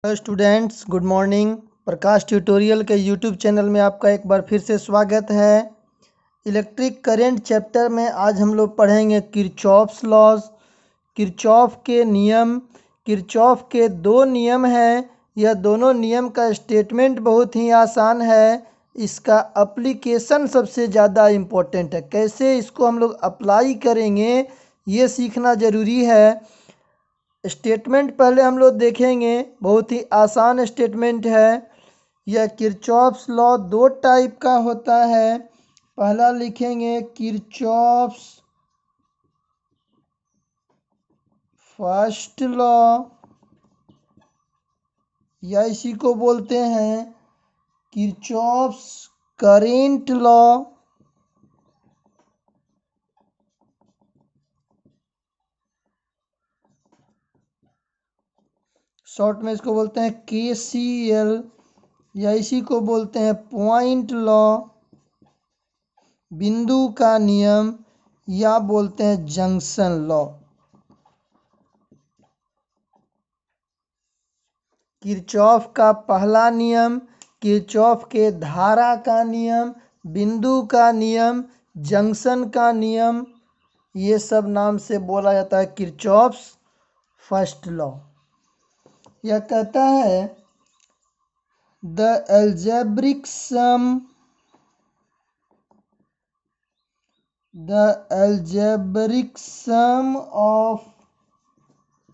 Hello students, good morning. Prakash tutorial के YouTube channel में आपका एक बार फिर से स्वागत है। इलेक्ट्रिक करंट चैप्टर में आज हम लोग पढ़ेंगे किरचॉफ्स लॉज, किरचॉफ के नियम। किरचॉफ के दो नियम हैं। यह दोनों नियम का स्टेटमेंट बहुत ही आसान है। इसका अप्लीकेशन सबसे ज़्यादा इम्पोर्टेंट है। कैसे इसको हम लोग अप्लाई करेंगे ये सीखना ज़रूरी है। स्टेटमेंट पहले हम लोग देखेंगे, बहुत ही आसान स्टेटमेंट है। यह किरचॉफ्स लॉ दो टाइप का होता है। पहला लिखेंगे किरचॉफ्स फर्स्ट लॉ, या इसी को बोलते हैं किरचॉफ्स करेंट लॉ। शॉर्ट में इसको बोलते हैं KCL, या इसी को बोलते हैं पॉइंट लॉ, बिंदु का नियम, या बोलते हैं जंक्शन लॉ। किरचॉफ का पहला नियम, किरचॉफ के धारा का नियम, बिंदु का नियम, जंक्शन का नियम, ये सब नाम से बोला जाता है किरचॉफ्स फर्स्ट लॉ। यह कहता है the algebraic sum of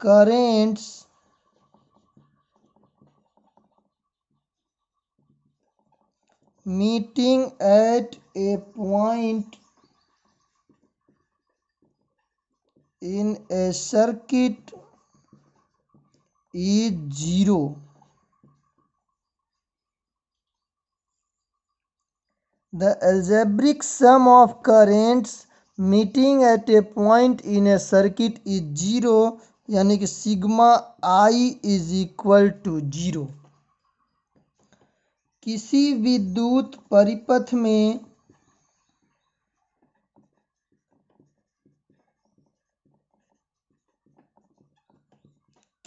currents meeting at a point in a circuit is zero. The algebraic sum of currents meeting at a point in a circuit is zero, यानी कि sigma I is equal to zero. किसी विद्युत परिपथ में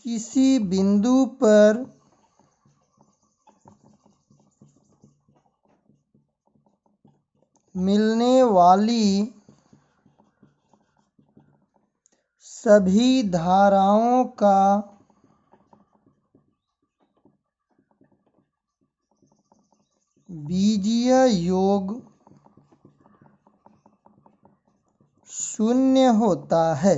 किसी बिंदु पर मिलने वाली सभी धाराओं का बीजीय योग शून्य होता है।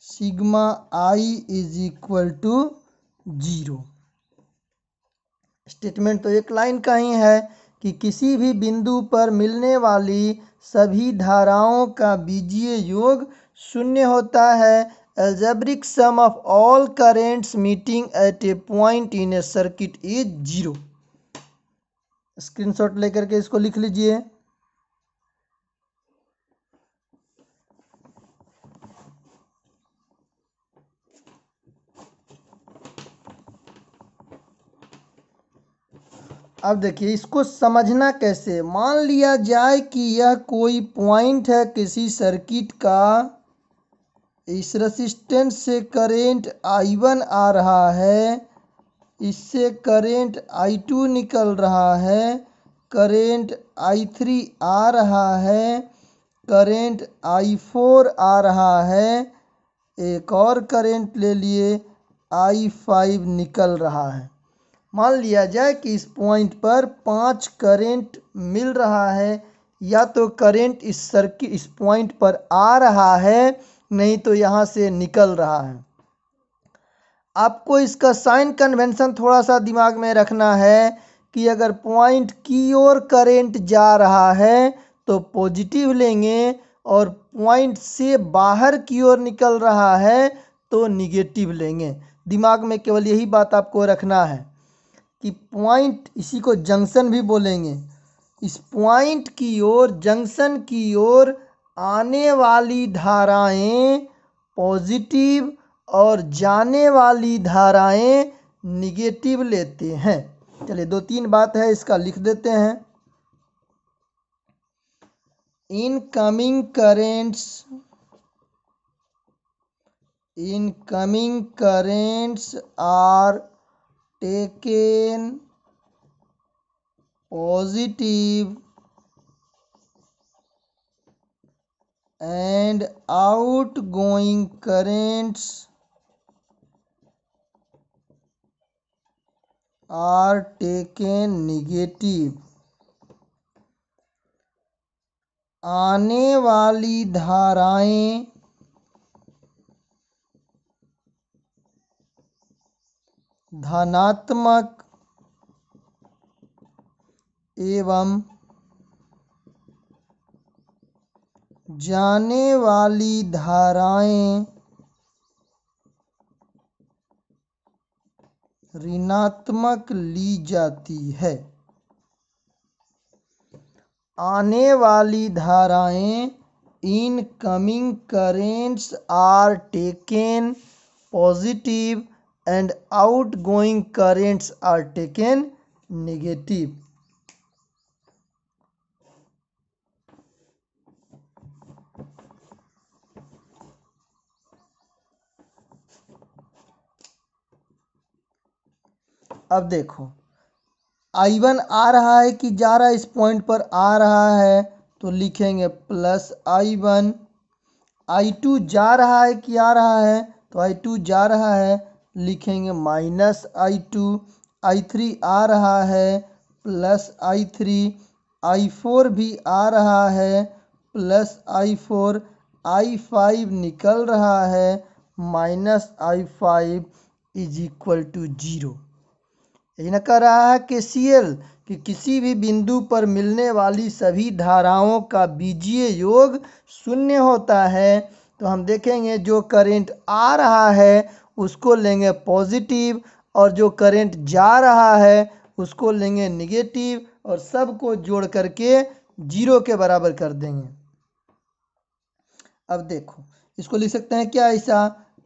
Sigma I is equal to zero. Statement तो एक लाइन का ही है कि किसी भी बिंदु पर मिलने वाली सभी धाराओं का बीजीय योग शून्य होता है। Algebraic sum of all currents meeting at A point in A circuit is zero. Screenshot लेकर के इसको लिख लीजिए। अब देखिए इसको समझना कैसे। मान लिया जाए कि यह कोई पॉइंट है किसी सर्किट का, इस रेसिस्टेंस से करेंट I1 आ रहा है, इससे करेंट I2 निकल रहा है, करेंट I3 आ रहा है, करेंट I4 आ रहा है, एक और करेंट ले लिए I5 निकल रहा है। मान लिया जाए कि इस पॉइंट पर 5 करेंट मिल रहा है। या तो करेंट इस पॉइंट पर आ रहा है, नहीं तो यहाँ से निकल रहा है। आपको इसका साइन कन्वेंशन थोड़ा सा दिमाग में रखना है कि अगर पॉइंट की ओर करेंट जा रहा है तो पॉजिटिव लेंगे, और पॉइंट से बाहर की ओर निकल रहा है तो निगेटिव लेंगे। दिमाग में केवल यही बात आपको रखना है कि पॉइंट, इसी को जंक्शन भी बोलेंगे, इस पॉइंट की ओर, जंक्शन की ओर आने वाली धाराएं पॉजिटिव और जाने वाली धाराएं निगेटिव लेते हैं। चलिए 2-3 बात है, इसका लिख देते हैं। Incoming currents incoming currents are taken positive and outgoing currents are taken negative। आने वाली धाराएं धनात्मक एवं जाने वाली धाराएं ऋणात्मक ली जाती है। आने वाली धाराएं incoming currents are taken positive and outgoing currents are taken negative. अब देखो I1 आ रहा है कि जा रहा है, इस पॉइंट पर आ रहा है तो लिखेंगे प्लस I1। I2 जा रहा है कि आ रहा है तो I2 जा रहा है, लिखेंगे माइनस I2। I3 आ रहा है प्लस I3। I4 भी आ रहा है प्लस I4। I5 निकल रहा है minus I5 is equal to 0। यही न कह रहा है KCL कि किसी भी बिंदु पर मिलने वाली सभी धाराओं का बीजीय योग शून्य होता है। तो हम देखेंगे जो करंट आ रहा है उसको लेंगे पॉजिटिव और जो करंट जा रहा है उसको लेंगे निगेटिव और सबको जोड़ करके 0 के बराबर कर देंगे। अब देखो इसको लिख सकते हैं क्या ऐसा,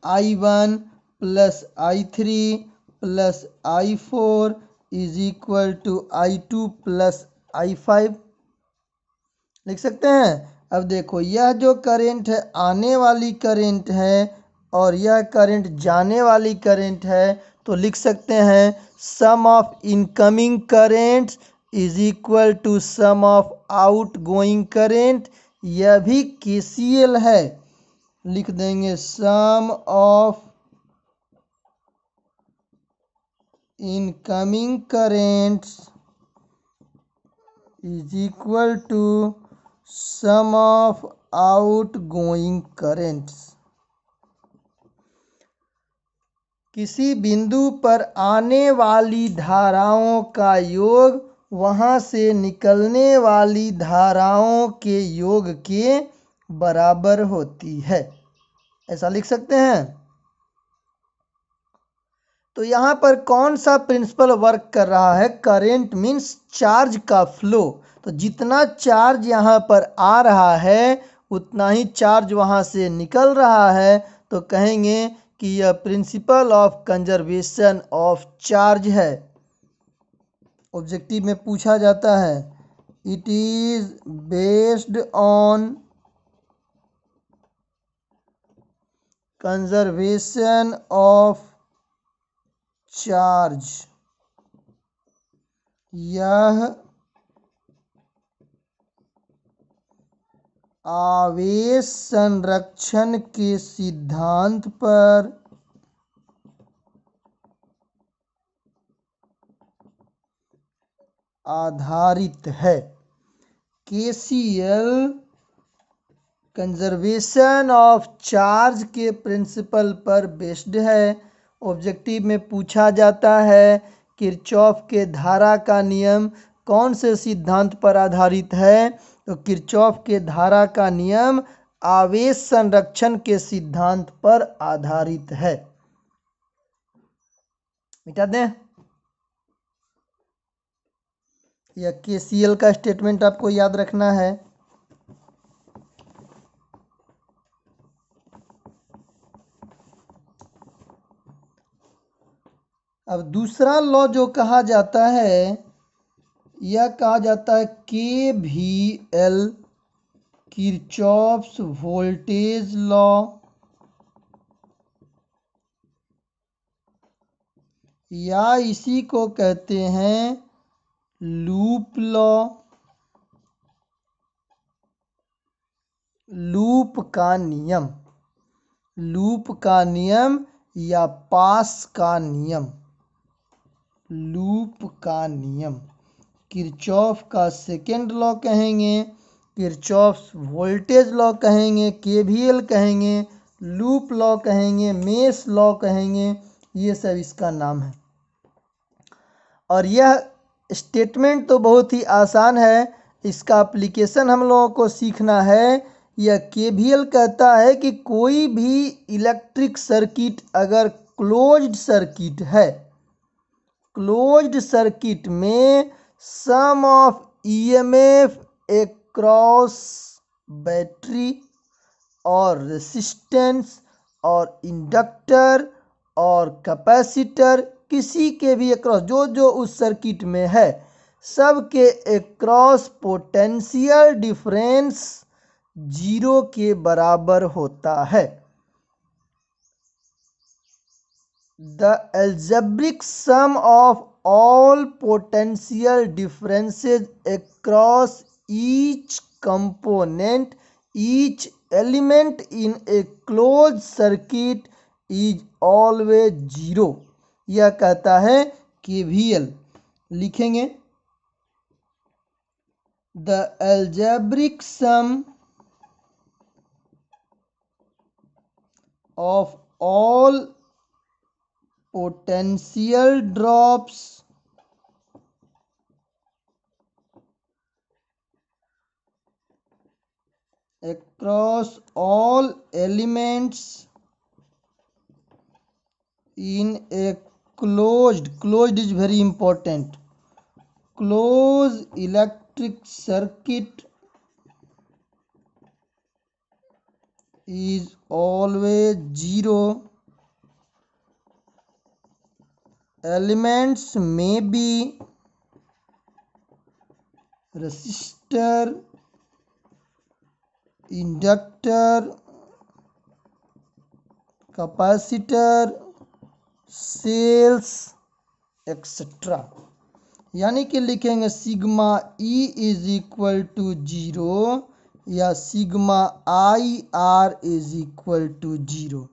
I1 plus I3 plus I4 is equal to I2 plus I5 लिख सकते हैं। अब देखो यह जो करंट है आने वाली करंट है और यह करंट जाने वाली करंट है, तो लिख सकते हैं sum of incoming currents is equal to sum of out going current. यह भी KCL है, लिख देंगे sum of incoming currents is equal to sum of out going currents. किसी बिंदु पर आने वाली धाराओं का योग वहां से निकलने वाली धाराओं के योग के बराबर होती है, ऐसा लिख सकते हैं। तो यहाँ पर कौन सा प्रिंसिपल वर्क कर रहा है, करेंट मीन्स चार्ज का फ्लो। तो जितना चार्ज यहाँ पर आ रहा है उतना ही चार्ज वहाँ से निकल रहा है, तो कहेंगे कि यह principle of conservation of charge है। ऑब्जेक्टिव में पूछा जाता है it is based on conservation of charge. यह आवेश संरक्षण के सिद्धांत पर आधारित है। KCL कंजर्वेशन ऑफ चार्ज के प्रिंसिपल पर बेस्ड है। ऑब्जेक्टिव में पूछा जाता है किरचॉफ के धारा का नियम कौन से सिद्धांत पर आधारित है, तो किरचॉफ के धारा का नियम आवेश संरक्षण के सिद्धांत पर आधारित है। मिटा दें, यह KCL का स्टेटमेंट आपको याद रखना है। अब दूसरा लॉ जो कहा जाता है, यह कहा जाता है KVL किरचॉफ्स वोल्टेज लॉ। या इसी को कहते हैं लूप लॉ। लूप का नियम, लूप का नियम या पास का नियम। लूप का नियम किरचॉफ का सेकेंड लॉ कहेंगे, किरचॉफ वोल्टेज लॉ कहेंगे, केवीएल कहेंगे, लूप लॉ कहेंगे, मेश लॉ कहेंगे, ये सब इसका नाम है। और यह स्टेटमेंट तो बहुत ही आसान है, इसका एप्लीकेशन हम लोगों को सीखना है। यह केवीएल कहता है कि कोई भी इलेक्ट्रिक सर्किट अगर क्लोज्ड सर्किट है, क्लोज्ड सर्किट में सम ऑफ ईएमएफ अक्रॉस बैटरी और रेसिस्टेंस और इंडक्टर और कैपेसिटर, किसी के भी अक्रॉस जो जो उस सर्किट में है, सब के अक्रॉस पोटेंशियल डिफरेंस 0 के बराबर होता है। The algebraic sum of all potential differences across each component, each element in a closed circuit is always 0। यह कहता है केवीएल। लिखेंगे The algebraic sum of all potential drops across all elements in a closed is very important, closed electric circuit is always 0। elements may be resistor, inductor, capacitor, cells etcetera. यानी कि लिखेंगे sigma E is equal to 0 या sigma I R is equal to 0।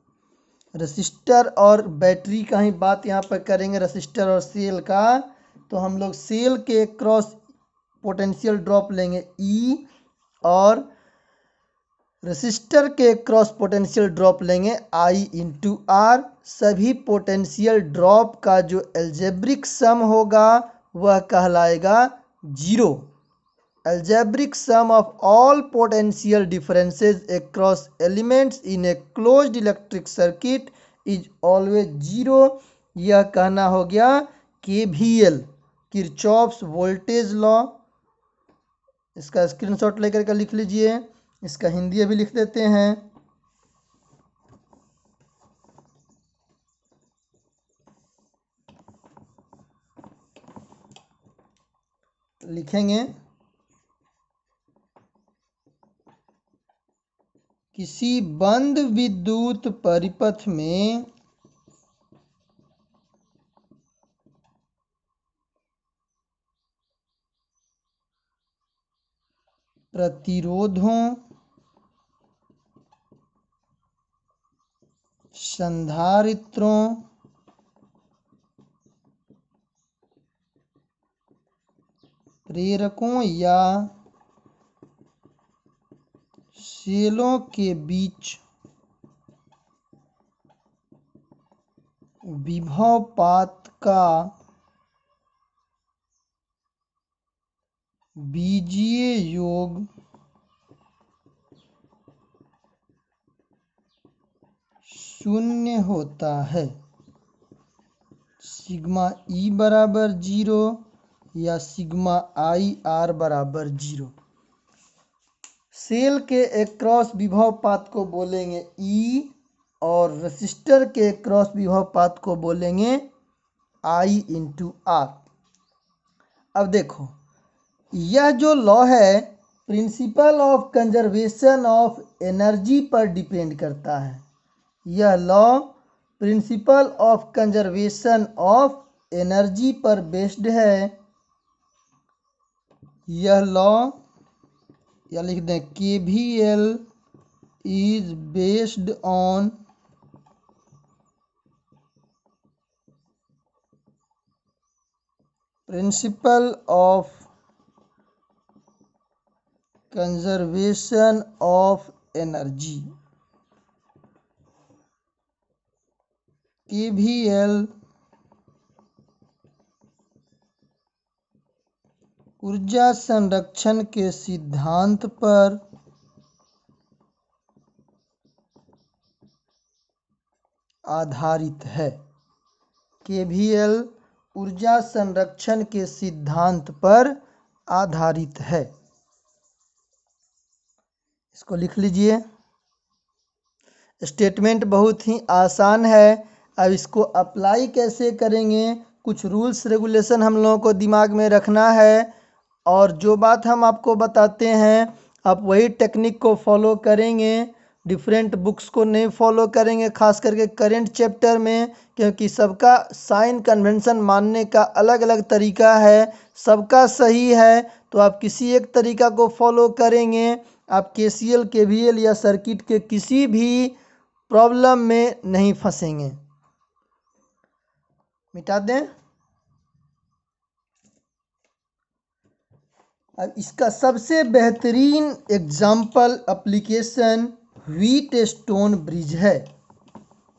Resistor और battery का ही बात यहाँ पर करेंगे, रेसिस्टर और सेल का। तो हम लोग सेल के क्रॉस पोटेंशियल ड्रॉप लेंगे ई और रेसिस्टर के क्रॉस पोटेंशियल ड्रॉप लेंगे आई इंटू आर। सभी पोटेंशियल ड्रॉप का जो एल्जेब्रिक सम होगा वह कहलाएगा 0। Algebraic sum of all potential differences across elements in a closed electric circuit is always 0। यह कहना हो गया केवीएल, किरचॉफ्स वोल्टेज लॉ। इसका स्क्रीनशॉट लेकर के लिख लीजिए, इसका हिंदी अभी लिख देते हैं। लिखेंगे किसी बंद विद्युत परिपथ में प्रतिरोधों, संधारित्रों, प्रेरकों या सेलों के बीच विभवपात का बीजीय योग शून्य होता है। सिग्मा ई बराबर 0 या सिग्मा आई आर बराबर 0। सेल के अक्रॉस विभवपात को बोलेंगे ई और रेसिस्टर के अक्रॉस विभवपात को बोलेंगे आई इंटू आर। अब देखो, यह जो लॉ है principle of conservation of energy पर डिपेंड करता है। यह law principle of conservation of energy पर बेस्ड है। यह लॉ या लिख दें KVL is based on principle of conservation of energy. KVL ऊर्जा संरक्षण के सिद्धांत पर आधारित है। KVL ऊर्जा संरक्षण के सिद्धांत पर आधारित है। इसको लिख लीजिए। स्टेटमेंट बहुत ही आसान है। अब इसको अप्लाई कैसे करेंगे, कुछ रूल्स रेगुलेशन हम लोगों को दिमाग में रखना है, और जो बात हम आपको बताते हैं आप वही टेक्निक को फॉलो करेंगे। डिफरेंट बुक्स को नहीं फॉलो करेंगे, खास करके करेंट चैप्टर में, क्योंकि सबका साइन कन्वेंशन मानने का अलग अलग तरीका है, सबका सही है। तो आप किसी एक तरीका को फॉलो करेंगे, आप KCL KVL या सर्किट के किसी भी प्रॉब्लम में नहीं फंसेंगे। मिटा दें। अब इसका सबसे बेहतरीन एग्जाम्पल एप्लीकेशन व्हीटस्टोन ब्रिज है,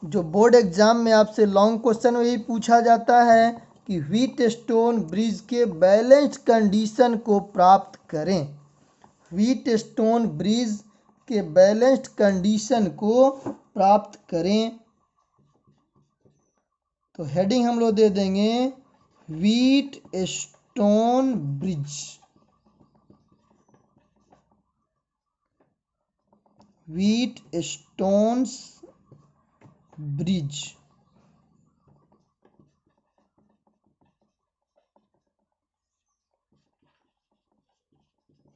जो बोर्ड एग्जाम में आपसे लॉन्ग क्वेश्चन में ही पूछा जाता है कि व्हीटस्टोन ब्रिज के बैलेंस्ड कंडीशन को प्राप्त करें। व्हीटस्टोन ब्रिज के बैलेंस्ड कंडीशन को प्राप्त करें। तो हेडिंग हम लोग दे देंगे Wheatstone bridge. Wheatstone bridge.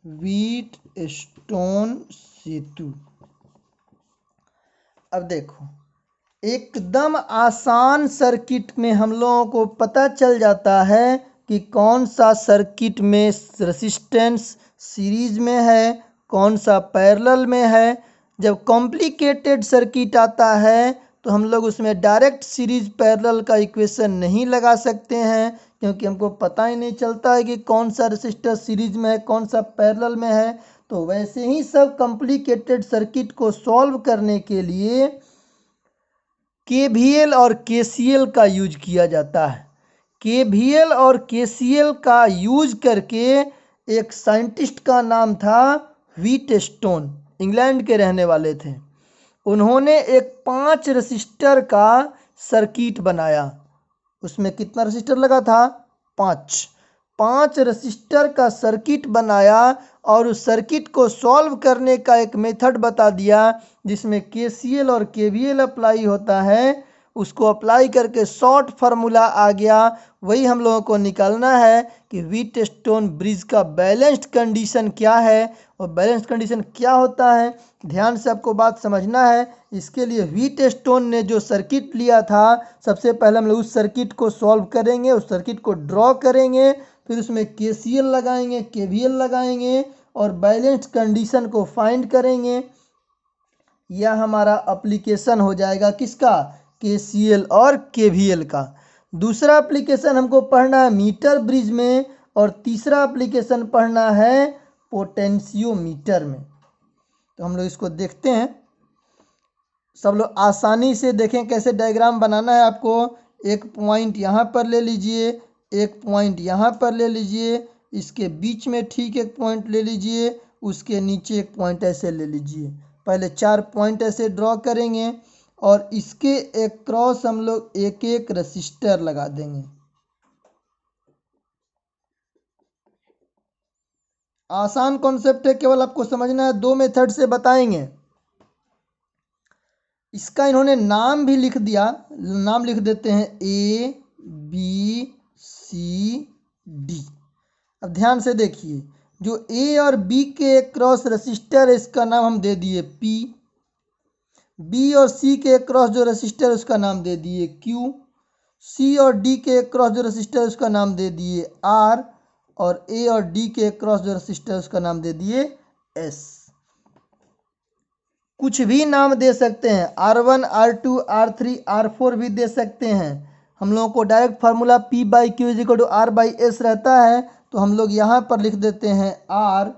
Wheatstone सेतु। अब देखो, एकदम आसान सर्किट में हम लोगों को पता चल जाता है कि कौन सा सर्किट में रेसिस्टेंस सीरीज में है, कौन सा पैरेलल में है। जब कॉम्प्लिकेटेड सर्किट आता है तो हम लोग उसमें डायरेक्ट सीरीज पैरेलल का इक्वेशन नहीं लगा सकते हैं, क्योंकि हमको पता ही नहीं चलता है कि कौन सा रेसिस्टर सीरीज में है, कौन सा पैरेलल में है। तो वैसे ही सब कॉम्प्लिकेटेड सर्किट को सॉल्व करने के लिए KVL और KCL का यूज किया जाता है। KVL और KCL का यूज करके एक साइंटिस्ट का नाम था व्हीटस्टोन, इंग्लैंड के रहने वाले थे। उन्होंने एक 5 रेसिस्टर का सर्किट बनाया। उसमें कितना रेसिस्टर लगा था? 5 रेसिस्टर का सर्किट बनाया, और उस सर्किट को सॉल्व करने का एक मेथड बता दिया जिसमें KCL और KVL अप्लाई होता है। उसको अप्लाई करके शॉर्ट फार्मूला आ गया। वही हम लोगों को निकालना है कि व्हीटस्टोन ब्रिज का बैलेंस्ड कंडीशन क्या है, और बैलेंस्ड कंडीशन क्या होता है। ध्यान से आपको बात समझना है। इसके लिए व्हीटस्टोन ने जो सर्किट लिया था, सबसे पहले हम लोग उस सर्किट को सॉल्व करेंगे, उस सर्किट को ड्रॉ करेंगे, फिर उसमें KCL लगाएंगे, KVL लगाएंगे और बैलेंस्ड कंडीशन को फाइंड करेंगे। यह हमारा एप्लीकेशन हो जाएगा किसका? KCL और KVL का। दूसरा एप्लीकेशन हमको पढ़ना है मीटर ब्रिज में, और तीसरा एप्लीकेशन पढ़ना है पोटेंशियोमीटर में। तो हम लोग इसको देखते हैं। सब लोग आसानी से देखें कैसे डायग्राम बनाना है आपको। एक पॉइंट यहाँ पर ले लीजिए, एक पॉइंट यहाँ पर ले लीजिए, इसके बीच में ठीक एक पॉइंट ले लीजिए, उसके नीचे एक पॉइंट ऐसे ले लीजिए। पहले 4 पॉइंट ऐसे ड्रॉ करेंगे, और इसके एक क्रॉस हम लोग एक एक रेसिस्टर लगा देंगे। आसान कॉन्सेप्ट है, केवल आपको समझना है। 2 मेथड से बताएंगे। इसका इन्होंने नाम भी लिख दिया। नाम लिख देते हैं ABCD। अब ध्यान से देखिए, जो A और B के क्रॉस रेसिस्टर है इसका नाम हम दे दिए P। B और C के क्रॉस जो रेसिस्टर उसका नाम दे दिए Q। सी और डी के क्रॉस जो रजिस्टर उसका नाम दे दिए आर, और ए और डी के क्रॉस जो रजिस्टर उसका नाम दे दिए एस। कुछ भी नाम दे सकते हैं, R1, R2, R3, R4 भी दे सकते हैं। हम लोगों को direct formula P by Q is equal to R by S रहता है, तो हम लोग यहाँ पर लिख देते हैं R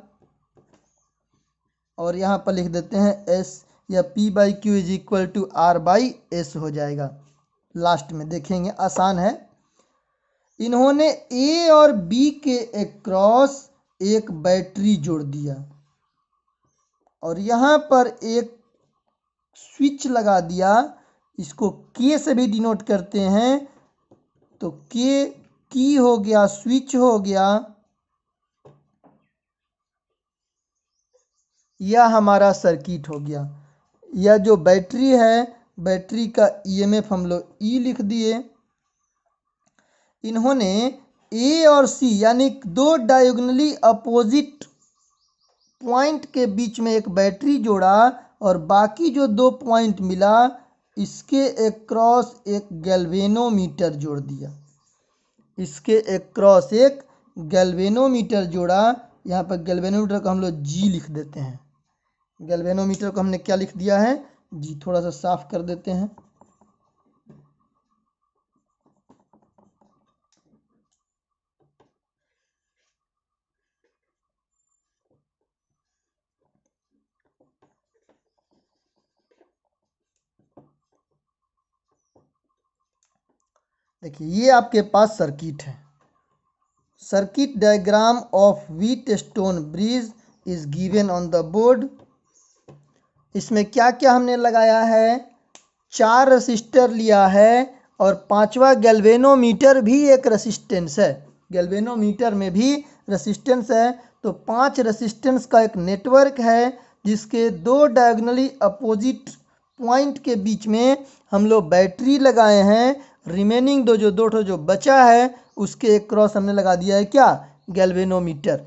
और यहाँ पर लिख देते हैं S, या P by Q is equal to R by S हो जाएगा। लास्ट में देखेंगे, आसान है। इन्होंने A और B के अक्रॉस एक बैटरी जोड़ दिया और यहाँ पर एक स्विच लगा दिया, इसको के से भी डिनोट करते हैं, तो के की हो गया, स्विच हो गया, यह हमारा सर्किट हो गया। यह जो बैटरी है, बैटरी का ईएमएफ हम लोग ई लिख दिए। इन्होंने ए और सी यानी दो डायगोनली अपोजिट पॉइंट के बीच में एक बैटरी जोड़ा और बाकी जो दो पॉइंट मिला इसके अक्रॉस एक गैल्वेनोमीटर जोड़ दिया। इसके अक्रॉस एक गैल्वेनोमीटर जोड़ा। यहाँ पर गैल्वेनोमीटर को हम लोग जी लिख देते हैं। गैल्वेनोमीटर को हमने क्या लिख दिया है, जी। थोड़ा सा साफ कर देते हैं। देखिए, ये आपके पास सर्किट है। Circuit diagram of Wheatstone bridge is given on the board. इसमें क्या क्या हमने लगाया है, 4 रजिस्टर लिया है और 5वां गैल्वेनोमीटर भी एक रेसिस्टेंस है। गैल्वेनोमीटर में भी रेसिस्टेंस है, तो 5 रेसिस्टेंस का एक नेटवर्क है जिसके दो डायगोनली अपोजिट पॉइंट के बीच में हम लोग बैटरी लगाए हैं। रिमेनिंग दो जो बचा है उसके एक क्रॉस हमने लगा दिया है क्या, गैल्वेनोमीटर।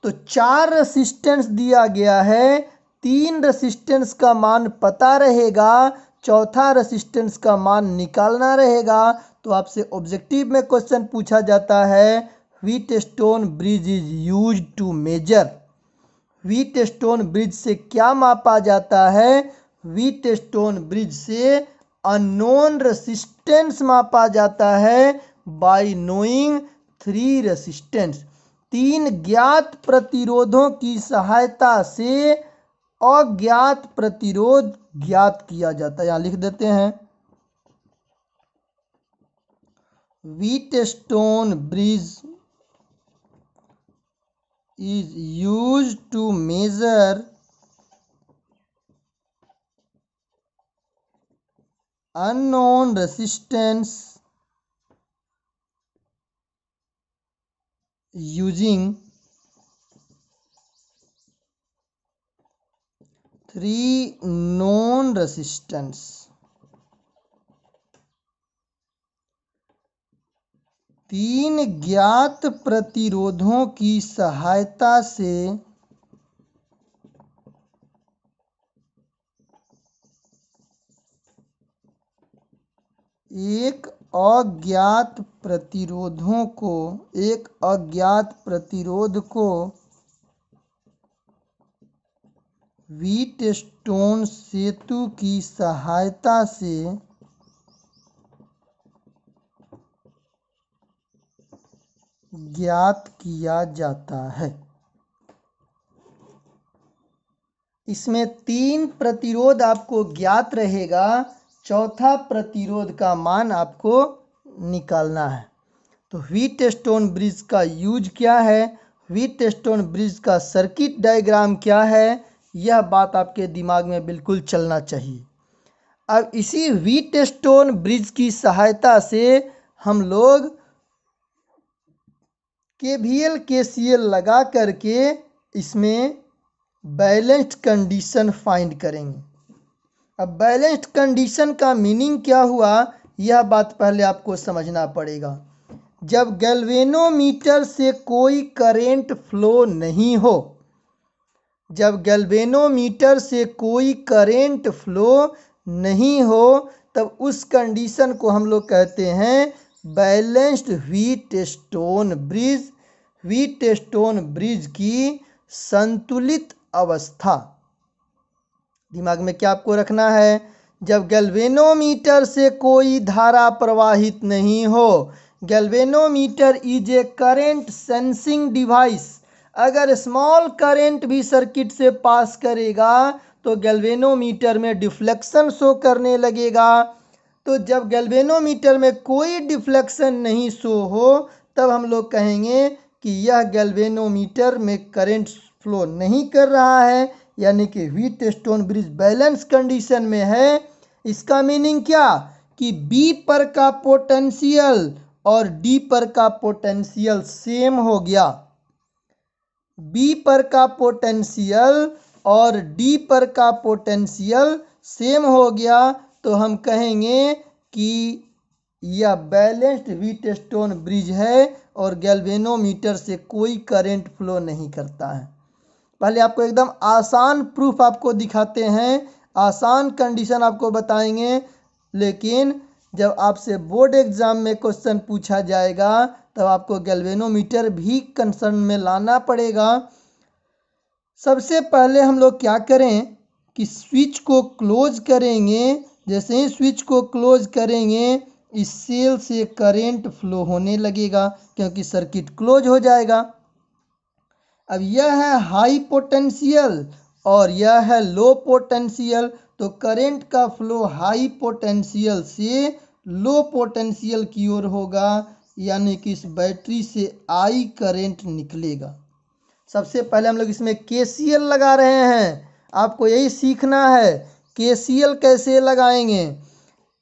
तो 4 रेसिस्टेंस दिया गया है, 3 रेसिस्टेंस का मान पता रहेगा, चौथा रेसिस्टेंस का मान निकालना रहेगा। तो आपसे ऑब्जेक्टिव में क्वेश्चन पूछा जाता है, Wheatstone bridge is used to measure. Wheatstone bridge से क्या मापा जाता है, व्हीटस्टोन ब्रिज से अननोन रेसिस्टेंस मापा जाता है बाय नोइंग 3 रेसिस्टेंस। 3 ज्ञात प्रतिरोधों की सहायता से अज्ञात प्रतिरोध ज्ञात किया जाता है। यहाँ लिख देते हैं, Wheatstone bridge is used to measure unknown resistance using 3 known resistance। 3 ज्ञात प्रतिरोधों की सहायता से एक अज्ञात प्रतिरोध को व्हीटस्टोन सेतु की सहायता से ज्ञात किया जाता है। इसमें 3 प्रतिरोध आपको ज्ञात रहेगा, चौथा प्रतिरोध का मान आपको निकालना है। तो व्हीटस्टोन ब्रिज का यूज क्या है, व्हीटस्टोन ब्रिज का सर्किट डायग्राम क्या है, यह बात आपके दिमाग में बिल्कुल चलना चाहिए। अब इसी व्हीटस्टोन ब्रिज की सहायता से हम लोग KVL KCL लगा करके इसमें बैलेंस्ड कंडीशन फाइंड करेंगे। अब बैलेंस्ड कंडीशन का मीनिंग क्या हुआ, यह बात पहले आपको समझना पड़ेगा। जब गैल्वेनोमीटर से कोई करंट फ्लो नहीं हो, जब गैल्वेनोमीटर से कोई करंट फ्लो नहीं हो, तब उस कंडीशन को हम लोग कहते हैं बैलेंस्ड व्हीटस्टोन ब्रिज की संतुलित अवस्था। दिमाग में क्या आपको रखना है, जब गैल्वेनोमीटर से कोई धारा प्रवाहित नहीं हो, galvanometer is a current sensing device. अगर स्मॉल करंट भी सर्किट से पास करेगा तो गैल्वेनोमीटर में डिफ्लेक्शन शो करने लगेगा। तो जब गैल्वेनोमीटर में कोई डिफ्लेक्शन नहीं शो हो तब हम लोग कहेंगे कि यह गैल्वेनोमीटर में करंट फ्लो नहीं कर रहा है, यानी कि व्हीटस्टोन ब्रिज बैलेंस कंडीशन में है। इसका मीनिंग क्या कि बी पर का पोटेंशियल और डी पर का पोटेंशियल सेम हो गया। बी पर का पोटेंशियल और डी पर का पोटेंशियल सेम हो गया तो हम कहेंगे कि यह बैलेंस्ड व्हीटस्टोन ब्रिज है और गैल्वेनोमीटर से कोई करंट फ्लो नहीं करता है। पहले आपको एकदम आसान प्रूफ आपको दिखाते हैं, आसान कंडीशन आपको बताएंगे, लेकिन जब आपसे बोर्ड एग्जाम में क्वेश्चन पूछा जाएगा तब आपको गैल्वेनोमीटर भी कंसर्न में लाना पड़ेगा। सबसे पहले हम लोग क्या करें कि स्विच को क्लोज करेंगे। जैसे ही स्विच को क्लोज करेंगे इस सेल से करंट फ्लो होने लगेगा क्योंकि सर्किट क्लोज हो जाएगा। अब यह है हाई पोटेंशियल और यह है लो पोटेंशियल, तो करंट का फ्लो हाई पोटेंशियल से लो पोटेंशियल की ओर होगा, यानी कि इस बैटरी से आई करंट निकलेगा। सबसे पहले हम लोग इसमें केसीएल लगा रहे हैं, आपको यही सीखना है केसीएल कैसे लगाएंगे।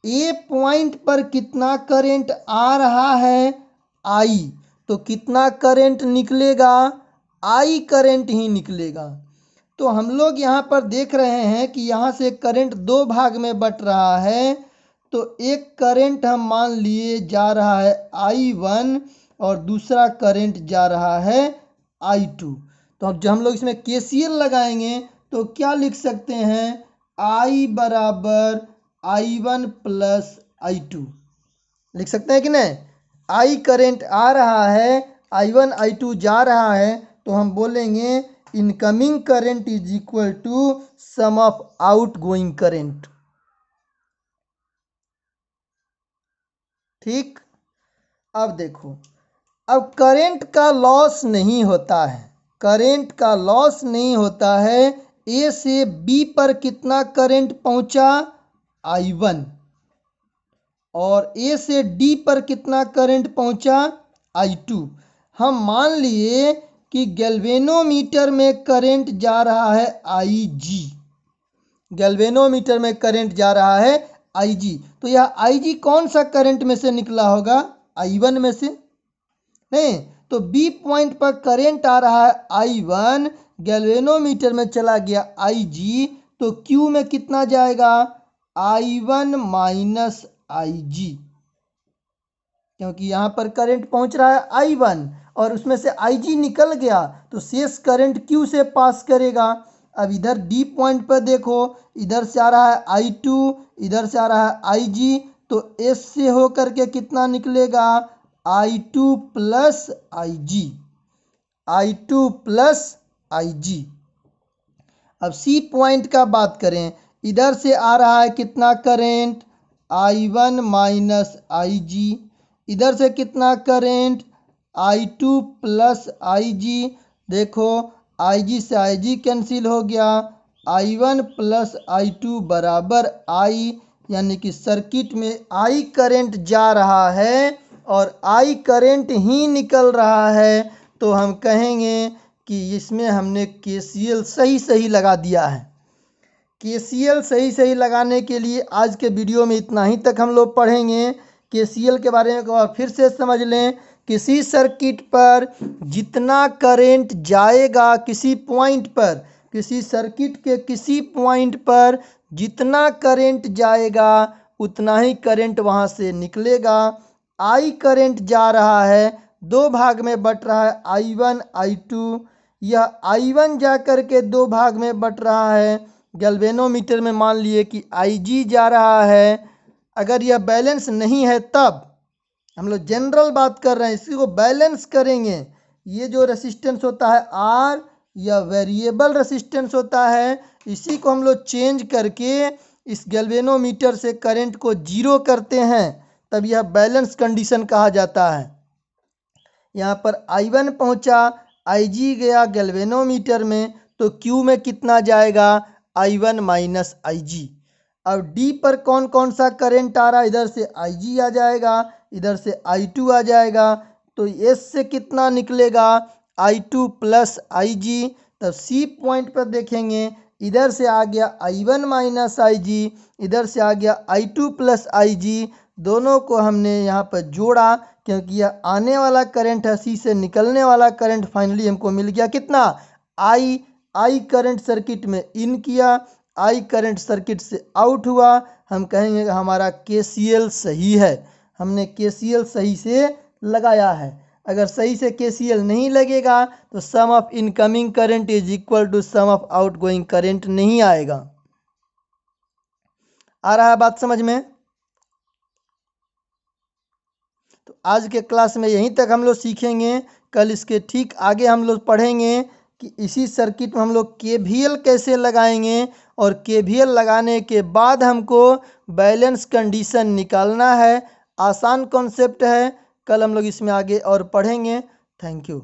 ए पॉइंट पर कितना करंट आ रहा है आई, तो कितना करंट निकलेगा, आई करंट ही निकलेगा। तो हम लोग यहाँ पर देख रहे हैं कि यहाँ से करंट दो भाग में बट रहा है। तो एक करंट हम मान लिए जा रहा है I1 और दूसरा करंट जा रहा है I2। तो अब जब हम लोग इसमें केसीएल लगाएंगे तो क्या लिख सकते हैं, I बराबर I1 प्लस I2 लिख सकते हैं कि नहीं। I करंट आ रहा है, I1 I2 जा रहा है, तो हम बोलेंगे incoming current is equal to sum of out going current. ठीक, अब देखो, अब करंट का लॉस नहीं होता है, करंट का लॉस नहीं होता है। ए से बी पर कितना करंट पहुंचा I1 और ए से डी पर कितना करंट पहुंचा I2। हम मान लिए कि गैल्वेनोमीटर में करंट जा रहा है IG, गैल्वेनोमीटर में करंट जा रहा है IG, तो यह IG कौन सा करंट में से निकला होगा, I1 में से नहीं। तो बी पॉइंट पर करंट आ रहा है I1, गैल्वेनोमीटर में चला गया IG, तो Q में कितना जाएगा I1 माइनस IG, क्योंकि यहाँ पर करंट पहुंच रहा है I1 और उसमें से IG निकल गया तो शेष करंट Q से पास करेगा। अब इधर D पॉइंट पर देखो, इधर से आ रहा है I2, इधर से आ रहा है IG, तो S से होकर के कितना निकलेगा I2 plus IG, I2 plus IG। अब C पॉइंट का बात करें, इधर से आ रहा है कितना करंट I1 माइनस IG, इधर से कितना करंट I2 प्लस IG। देखो IG से IG कैंसिल हो गया, I1 प्लस I2 बराबर I, यानी कि सर्किट में I करंट जा रहा है और I करंट ही निकल रहा है। तो हम कहेंगे कि इसमें हमने KCL सही लगा दिया है। KCL सही लगाने के लिए आज के वीडियो में इतना ही तक हम लोग पढ़ेंगे। KCL के बारे में एक बार फिर से समझ लें, किसी सर्किट पर जितना करंट जाएगा किसी पॉइंट पर, किसी सर्किट के किसी पॉइंट पर जितना करंट जाएगा उतना ही करंट वहाँ से निकलेगा। I करंट जा रहा है, दो भाग में बट रहा है I1 I2, यह I1 जा कर के दो भाग में बट रहा है। गैल्वेनोमीटर में मान लिए कि IG जा रहा है। अगर यह बैलेंस नहीं है तब हम लोग जनरल बात कर रहे हैं, इसी को बैलेंस करेंगे। ये जो रेसिस्टेंस होता है आर, या वेरिएबल रेसिस्टेंस होता है, इसी को हम लोग चेंज करके इस गैल्वेनोमीटर से करंट को जीरो करते हैं, तब यह बैलेंस कंडीशन कहा जाता है। यहाँ पर I1 पहुँचा, Ig गया गैल्वेनोमीटर में, तो Q में कितना जाएगा, I1 माइनस Ig। अब D पर कौन कौन सा करंट आ रहा है, इधर से Ig आ जाएगा, इधर से I2 आ जाएगा, तो S से कितना निकलेगा, I2 प्लस Ig। तब C पॉइंट पर देखेंगे, इधर से आ गया I1 माइनस Ig, इधर से आ गया I2 प्लस Ig, दोनों को हमने यहाँ पर जोड़ा, क्योंकि यह आने वाला करंट है, सी से निकलने वाला करंट फाइनली हमको मिल गया कितना, आई करंट सर्किट में इन किया, आई करंट सर्किट से आउट हुआ। हम कहेंगे कि हमारा KCL सही है, हमने KCL सही से लगाया है। अगर सही से KCL नहीं लगेगा तो sum of incoming current is equal to sum of outgoing current नहीं आएगा। आ रहा है बात समझ में? तो आज के क्लास में यहीं तक हम लोग सीखेंगे। कल इसके ठीक आगे हम लोग पढ़ेंगे कि इसी सर्किट में हम लोग KVL कैसे लगाएंगे, और KVL लगाने के बाद हमको बैलेंस कंडीशन निकालना है। आसान कॉन्सेप्ट है, कल हम लोग इसमें आगे और पढ़ेंगे। Thank you.